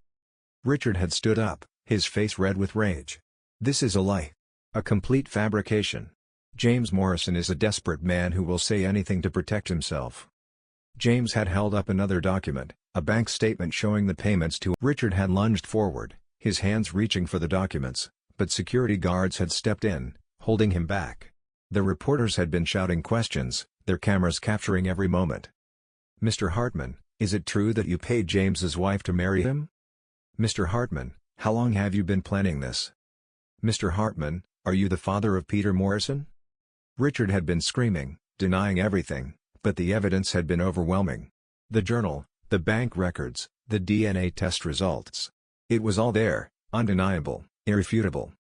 Richard had stood up, his face red with rage. "This is a lie. A complete fabrication. James Morrison is a desperate man who will say anything to protect himself." James had held up another document, a bank statement showing the payments to Richard had lunged forward, his hands reaching for the documents, but security guards had stepped in, holding him back. The reporters had been shouting questions, their cameras capturing every moment. "Mr. Hartman, is it true that you paid James's wife to marry him? Mr. Hartman, how long have you been planning this? Mr. Hartman, are you the father of Peter Morrison?" Richard had been screaming, denying everything, but the evidence had been overwhelming. The journal, the bank records, the DNA test results. It was all there, undeniable, irrefutable.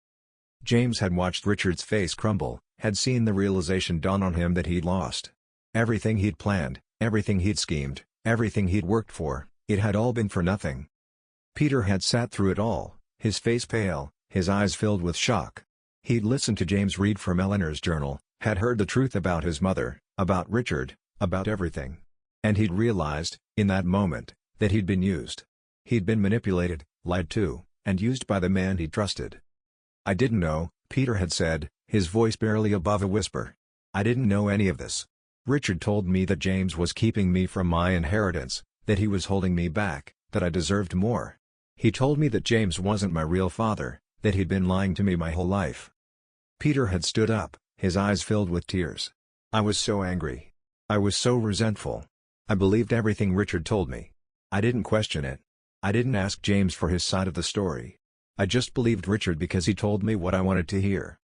James had watched Richard's face crumble, had seen the realization dawn on him that he'd lost. Everything he'd planned, everything he'd schemed, everything he'd worked for, it had all been for nothing. Peter had sat through it all, his face pale, his eyes filled with shock. He'd listened to James read from Eleanor's journal, had heard the truth about his mother, about Richard, about everything. And he'd realized, in that moment, that he'd been used. He'd been manipulated, lied to, and used by the man he trusted. "I didn't know," Peter had said, his voice barely above a whisper. "I didn't know any of this. Richard told me that James was keeping me from my inheritance, that he was holding me back, that I deserved more. He told me that James wasn't my real father, that he'd been lying to me my whole life." Peter had stood up, his eyes filled with tears. "I was so angry. I was so resentful. I believed everything Richard told me. I didn't question it. I didn't ask James for his side of the story. I just believed Richard because he told me what I wanted to hear."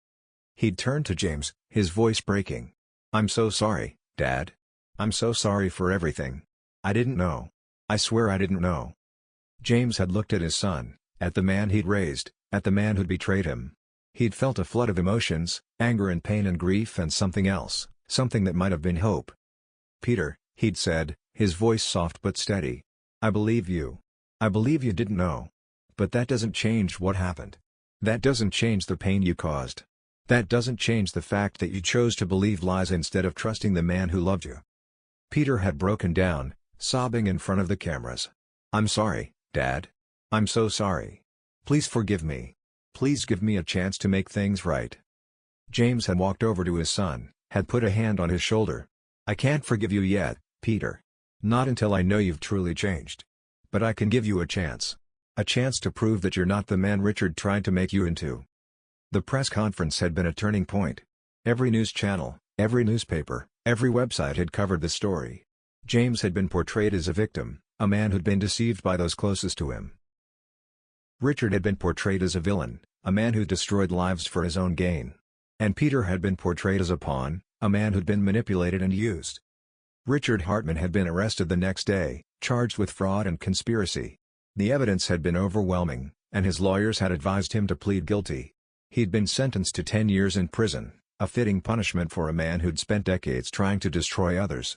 He'd turned to James, his voice breaking. "I'm so sorry, Dad. I'm so sorry for everything. I didn't know. I swear I didn't know." James had looked at his son, at the man he'd raised, at the man who'd betrayed him. He'd felt a flood of emotions, anger and pain and grief and something else, something that might have been hope. "Peter," he'd said, his voice soft but steady. "I believe you. I believe you didn't know. But that doesn't change what happened. That doesn't change the pain you caused. That doesn't change the fact that you chose to believe lies instead of trusting the man who loved you." Peter had broken down, sobbing in front of the cameras. "I'm sorry, Dad. I'm so sorry. Please forgive me. Please give me a chance to make things right." James had walked over to his son, had put a hand on his shoulder. "I can't forgive you yet, Peter. Not until I know you've truly changed. But I can give you a chance. A chance to prove that you're not the man Richard tried to make you into." The press conference had been a turning point. Every news channel, every newspaper, every website had covered the story. James had been portrayed as a victim, a man who'd been deceived by those closest to him. Richard had been portrayed as a villain, a man who destroyed lives for his own gain. And Peter had been portrayed as a pawn, a man who'd been manipulated and used. Richard Hartman had been arrested the next day, charged with fraud and conspiracy. The evidence had been overwhelming, and his lawyers had advised him to plead guilty. He'd been sentenced to 10 years in prison, a fitting punishment for a man who'd spent decades trying to destroy others.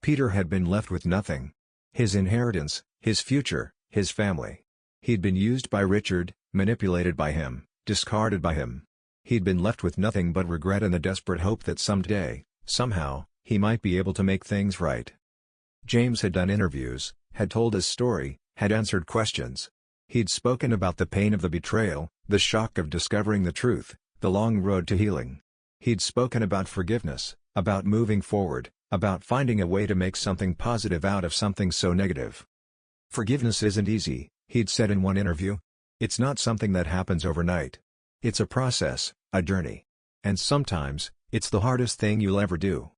Peter had been left with nothing. His inheritance, his future, his family. He'd been used by Richard, manipulated by him, discarded by him. He'd been left with nothing but regret and the desperate hope that someday, somehow, he might be able to make things right. James had done interviews, had told his story, had answered questions. He'd spoken about the pain of the betrayal, the shock of discovering the truth, the long road to healing. He'd spoken about forgiveness, about moving forward, about finding a way to make something positive out of something so negative. Forgiveness isn't easy, he'd said in one interview. It's not something that happens overnight. It's a process, a journey. And sometimes, it's the hardest thing you'll ever do.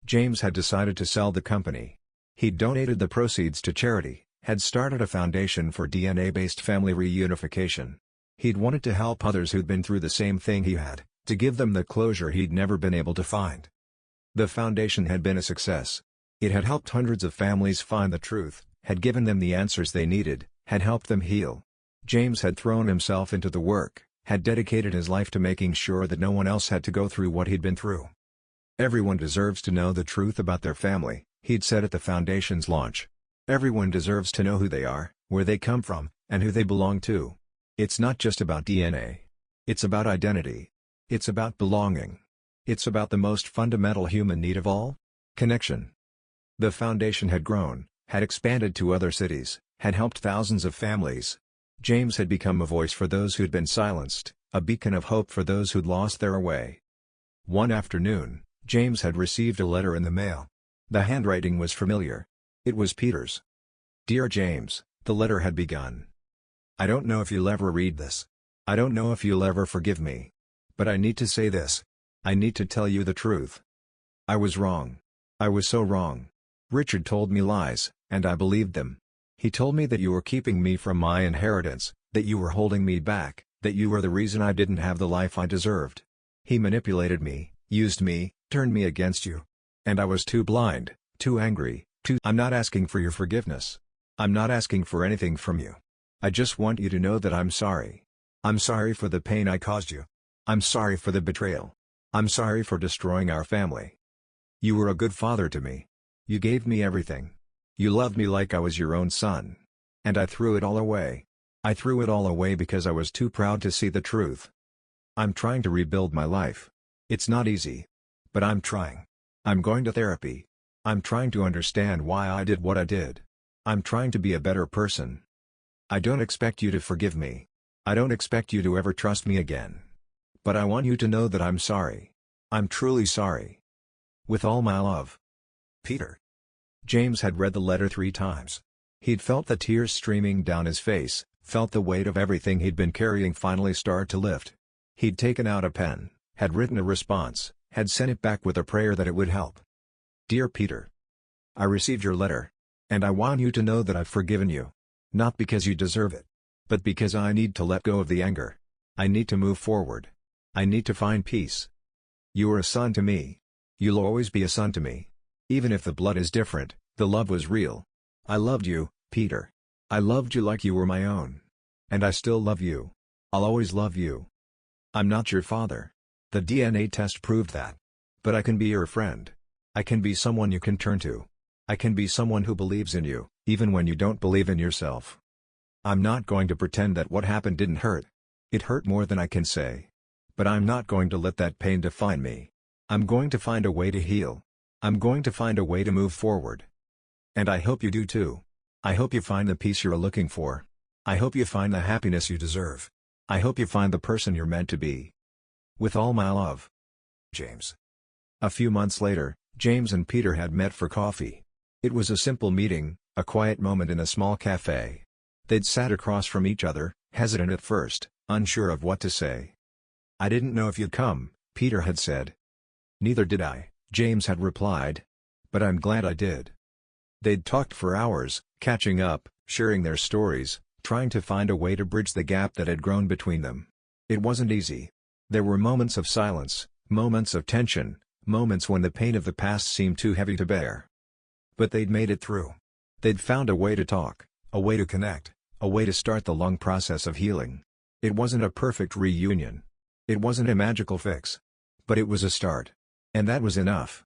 James had decided to sell the company. He'd donated the proceeds to charity, had started a foundation for DNA-based family reunification. He'd wanted to help others who'd been through the same thing he had, to give them the closure he'd never been able to find. The foundation had been a success. It had helped hundreds of families find the truth, had given them the answers they needed, had helped them heal. James had thrown himself into the work, had dedicated his life to making sure that no one else had to go through what he'd been through. Everyone deserves to know the truth about their family, he'd said at the foundation's launch. Everyone deserves to know who they are, where they come from, and who they belong to. It's not just about DNA. It's about identity. It's about belonging. It's about the most fundamental human need of all: connection. The foundation had grown, had expanded to other cities, had helped thousands of families. James had become a voice for those who'd been silenced, a beacon of hope for those who'd lost their way. One afternoon, James had received a letter in the mail. The handwriting was familiar. It was Peter's. "Dear James," the letter had begun. "I don't know if you'll ever read this. I don't know if you'll ever forgive me. But I need to say this. I need to tell you the truth. I was wrong. I was so wrong. Richard told me lies, and I believed them. He told me that you were keeping me from my inheritance, that you were holding me back, that you were the reason I didn't have the life I deserved. He manipulated me, used me, turned me against you. And I was too blind, too angry, I'm not asking for your forgiveness. I'm not asking for anything from you. I just want you to know that I'm sorry. I'm sorry for the pain I caused you. I'm sorry for the betrayal. I'm sorry for destroying our family. You were a good father to me. You gave me everything. You loved me like I was your own son. And I threw it all away. I threw it all away because I was too proud to see the truth. I'm trying to rebuild my life. It's not easy. But I'm trying. I'm going to therapy. I'm trying to understand why I did what I did. I'm trying to be a better person. I don't expect you to forgive me. I don't expect you to ever trust me again. But I want you to know that I'm sorry. I'm truly sorry. With all my love. Peter." James had read the letter 3 times. He'd felt the tears streaming down his face, felt the weight of everything he'd been carrying finally start to lift. He'd taken out a pen, had written a response, had sent it back with a prayer that it would help. "Dear Peter, I received your letter. And I want you to know that I've forgiven you. Not because you deserve it. But because I need to let go of the anger. I need to move forward. I need to find peace. You were a son to me. You'll always be a son to me. Even if the blood is different, the love was real. I loved you, Peter. I loved you like you were my own. And I still love you. I'll always love you. I'm not your father. The DNA test proved that. But I can be your friend. I can be someone you can turn to. I can be someone who believes in you, even when you don't believe in yourself. I'm not going to pretend that what happened didn't hurt. It hurt more than I can say. But I'm not going to let that pain define me. I'm going to find a way to heal. I'm going to find a way to move forward. And I hope you do too. I hope you find the peace you're looking for. I hope you find the happiness you deserve. I hope you find the person you're meant to be. With all my love. James." A few months later, James and Peter had met for coffee. It was a simple meeting, a quiet moment in a small cafe. They'd sat across from each other, hesitant at first, unsure of what to say. "I didn't know if you'd come," Peter had said. "Neither did I," James had replied. "But I'm glad I did." They'd talked for hours, catching up, sharing their stories, trying to find a way to bridge the gap that had grown between them. It wasn't easy. There were moments of silence, moments of tension, moments when the pain of the past seemed too heavy to bear. But they'd made it through. They'd found a way to talk, a way to connect, a way to start the long process of healing. It wasn't a perfect reunion. It wasn't a magical fix. But it was a start. And that was enough.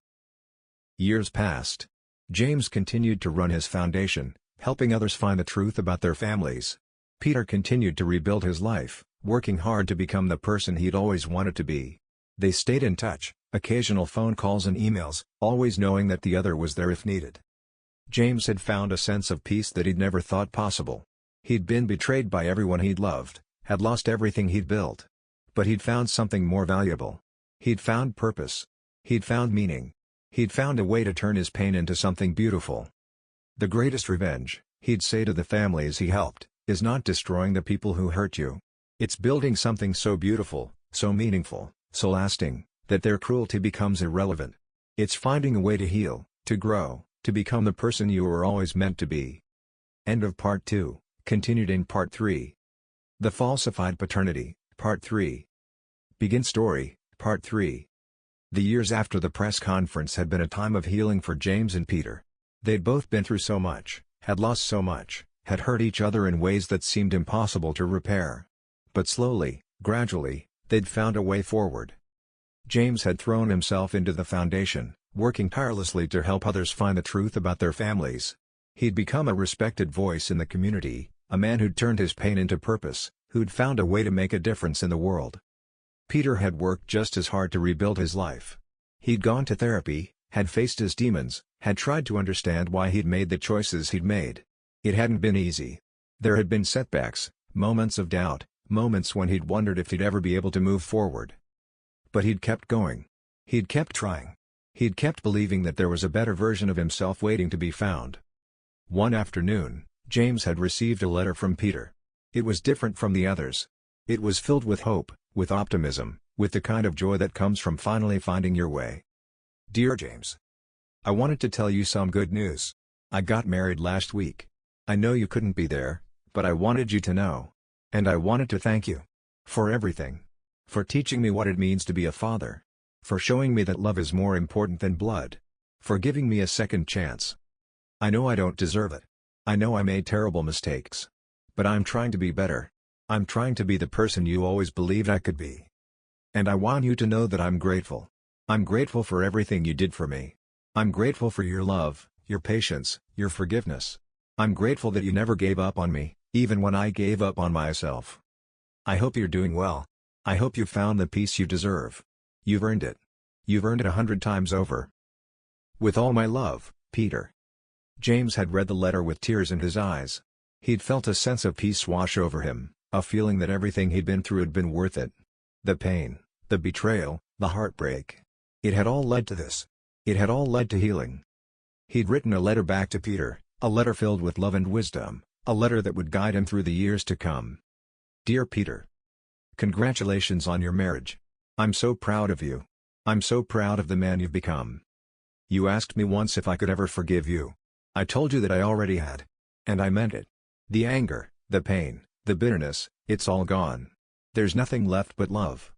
Years passed. James continued to run his foundation, helping others find the truth about their families. Peter continued to rebuild his life, working hard to become the person he'd always wanted to be. They stayed in touch, occasional phone calls and emails, always knowing that the other was there if needed. James had found a sense of peace that he'd never thought possible. He'd been betrayed by everyone he'd loved, had lost everything he'd built. But he'd found something more valuable. He'd found purpose. He'd found meaning. He'd found a way to turn his pain into something beautiful. The greatest revenge, he'd say to the families he helped, is not destroying the people who hurt you. It's building something so beautiful, so meaningful, so lasting, that their cruelty becomes irrelevant. It's finding a way to heal, to grow, to become the person you were always meant to be. End of Part 2, continued in Part 3. The Falsified Paternity, Part 3. Begin Story, Part 3. The years after the press conference had been a time of healing for James and Peter. They'd both been through so much, had lost so much, had hurt each other in ways that seemed impossible to repair. But slowly, gradually, they'd found a way forward. James had thrown himself into the foundation, working tirelessly to help others find the truth about their families. He'd become a respected voice in the community, a man who'd turned his pain into purpose, who'd found a way to make a difference in the world. Peter had worked just as hard to rebuild his life. He'd gone to therapy, had faced his demons, had tried to understand why he'd made the choices he'd made. It hadn't been easy. There had been setbacks, moments of doubt, moments when he'd wondered if he'd ever be able to move forward. But he'd kept going. He'd kept trying. He'd kept believing that there was a better version of himself waiting to be found. One afternoon, James had received a letter from Peter. It was different from the others. It was filled with hope, with optimism, with the kind of joy that comes from finally finding your way. Dear James, I wanted to tell you some good news. I got married last week. I know you couldn't be there, but I wanted you to know. And I wanted to thank you. For everything. For teaching me what it means to be a father. For showing me that love is more important than blood. For giving me a second chance. I know I don't deserve it. I know I made terrible mistakes. But I'm trying to be better. I'm trying to be the person you always believed I could be. And I want you to know that I'm grateful. I'm grateful for everything you did for me. I'm grateful for your love, your patience, your forgiveness. I'm grateful that you never gave up on me, even when I gave up on myself. I hope you're doing well. I hope you found the peace you deserve. You've earned it. You've earned it 100 times over. With all my love, Peter. James had read the letter with tears in his eyes. He'd felt a sense of peace wash over him, a feeling that everything he'd been through had been worth it. The pain, the betrayal, the heartbreak. It had all led to this. It had all led to healing. He'd written a letter back to Peter, a letter filled with love and wisdom, a letter that would guide him through the years to come. Dear Peter. Congratulations on your marriage. I'm so proud of you. I'm so proud of the man you've become. You asked me once if I could ever forgive you. I told you that I already had. And I meant it. The anger, the pain, the bitterness, it's all gone. There's nothing left but love.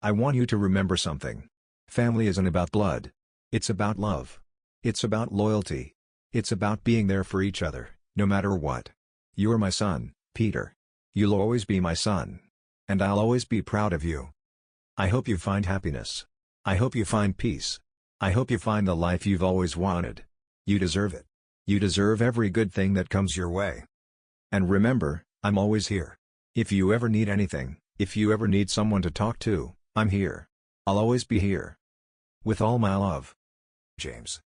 I want you to remember something. Family isn't about blood. It's about love. It's about loyalty. It's about being there for each other, no matter what. You're my son, Peter. You'll always be my son. And I'll always be proud of you. I hope you find happiness. I hope you find peace. I hope you find the life you've always wanted. You deserve it. You deserve every good thing that comes your way. And remember, I'm always here. If you ever need anything, if you ever need someone to talk to, I'm here. I'll always be here. With all my love. James.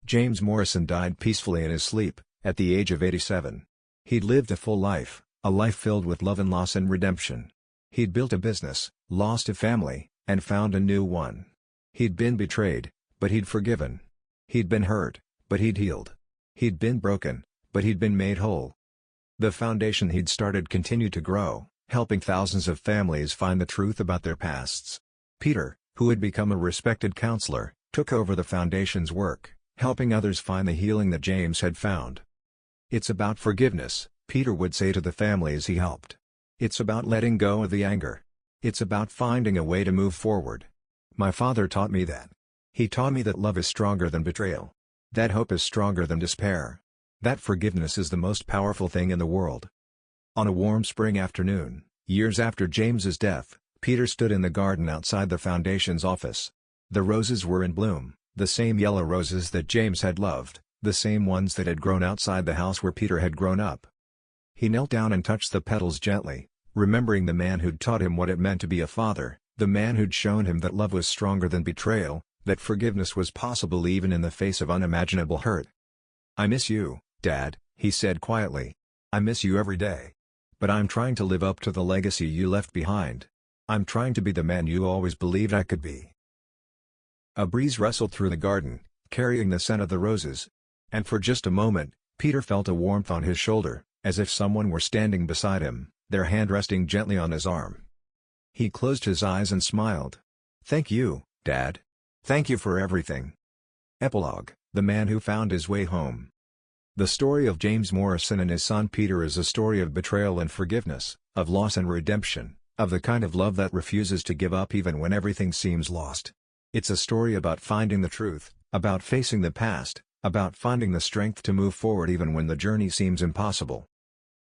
James Morrison died peacefully in his sleep, at the age of 87. He'd lived a full life, a life filled with love and loss and redemption. He'd built a business, lost a family, and found a new one. He'd been betrayed, but he'd forgiven. He'd been hurt, but he'd healed. He'd been broken, but he'd been made whole. The foundation he'd started continued to grow, helping thousands of families find the truth about their pasts. Peter, who had become a respected counselor, took over the foundation's work, helping others find the healing that James had found. It's about forgiveness, Peter would say to the families he helped. It's about letting go of the anger. It's about finding a way to move forward. My father taught me that. He taught me that love is stronger than betrayal. That hope is stronger than despair. That forgiveness is the most powerful thing in the world. On a warm spring afternoon, years after James's death, Peter stood in the garden outside the Foundation's office. The roses were in bloom, the same yellow roses that James had loved, the same ones that had grown outside the house where Peter had grown up. He knelt down and touched the petals gently, remembering the man who'd taught him what it meant to be a father, the man who'd shown him that love was stronger than betrayal, that forgiveness was possible even in the face of unimaginable hurt. "I miss you, Dad," he said quietly. "I miss you every day. But I'm trying to live up to the legacy you left behind. I'm trying to be the man you always believed I could be." A breeze rustled through the garden, carrying the scent of the roses. And for just a moment, Peter felt a warmth on his shoulder, as if someone were standing beside him, their hand resting gently on his arm. He closed his eyes and smiled. "Thank you, Dad. Thank you for everything." Epilogue: The Man Who Found His Way Home. The story of James Morrison and his son Peter is a story of betrayal and forgiveness, of loss and redemption, of the kind of love that refuses to give up even when everything seems lost. It's a story about finding the truth, about facing the past, about finding the strength to move forward even when the journey seems impossible.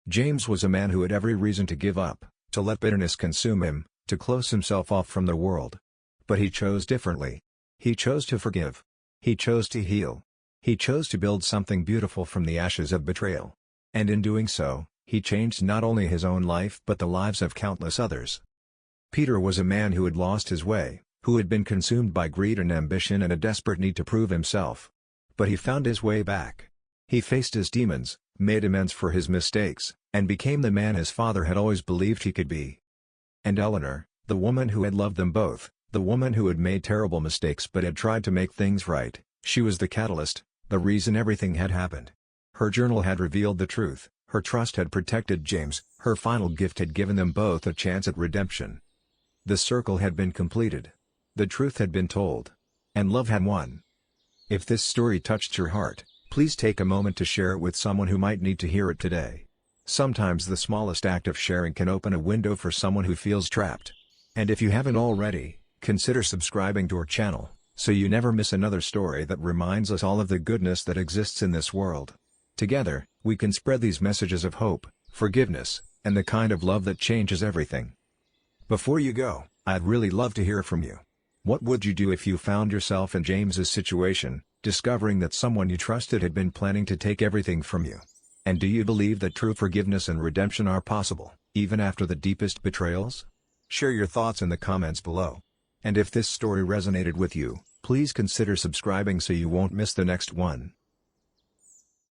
James was a man who had every reason to give up, to let bitterness consume him, to close himself off from the world. But he chose differently. He chose to forgive. He chose to heal. He chose to build something beautiful from the ashes of betrayal. And in doing so, he changed not only his own life but the lives of countless others. Peter was a man who had lost his way, who had been consumed by greed and ambition and a desperate need to prove himself. But he found his way back. He faced his demons, made amends for his mistakes, and became the man his father had always believed he could be. And Eleanor, the woman who had loved them both, the woman who had made terrible mistakes but had tried to make things right, she was the catalyst, the reason everything had happened. Her journal had revealed the truth, her trust had protected James, her final gift had given them both a chance at redemption. The circle had been completed. The truth had been told. And love had won. If this story touched your heart, please take a moment to share it with someone who might need to hear it today. Sometimes the smallest act of sharing can open a window for someone who feels trapped. And if you haven't already, consider subscribing to our channel, so you never miss another story that reminds us all of the goodness that exists in this world. Together, we can spread these messages of hope, forgiveness, and the kind of love that changes everything. Before you go, I'd really love to hear from you. What would you do if you found yourself in James's situation, discovering that someone you trusted had been planning to take everything from you? And do you believe that true forgiveness and redemption are possible, even after the deepest betrayals? Share your thoughts in the comments below. And if this story resonated with you, please consider subscribing so you won't miss the next one.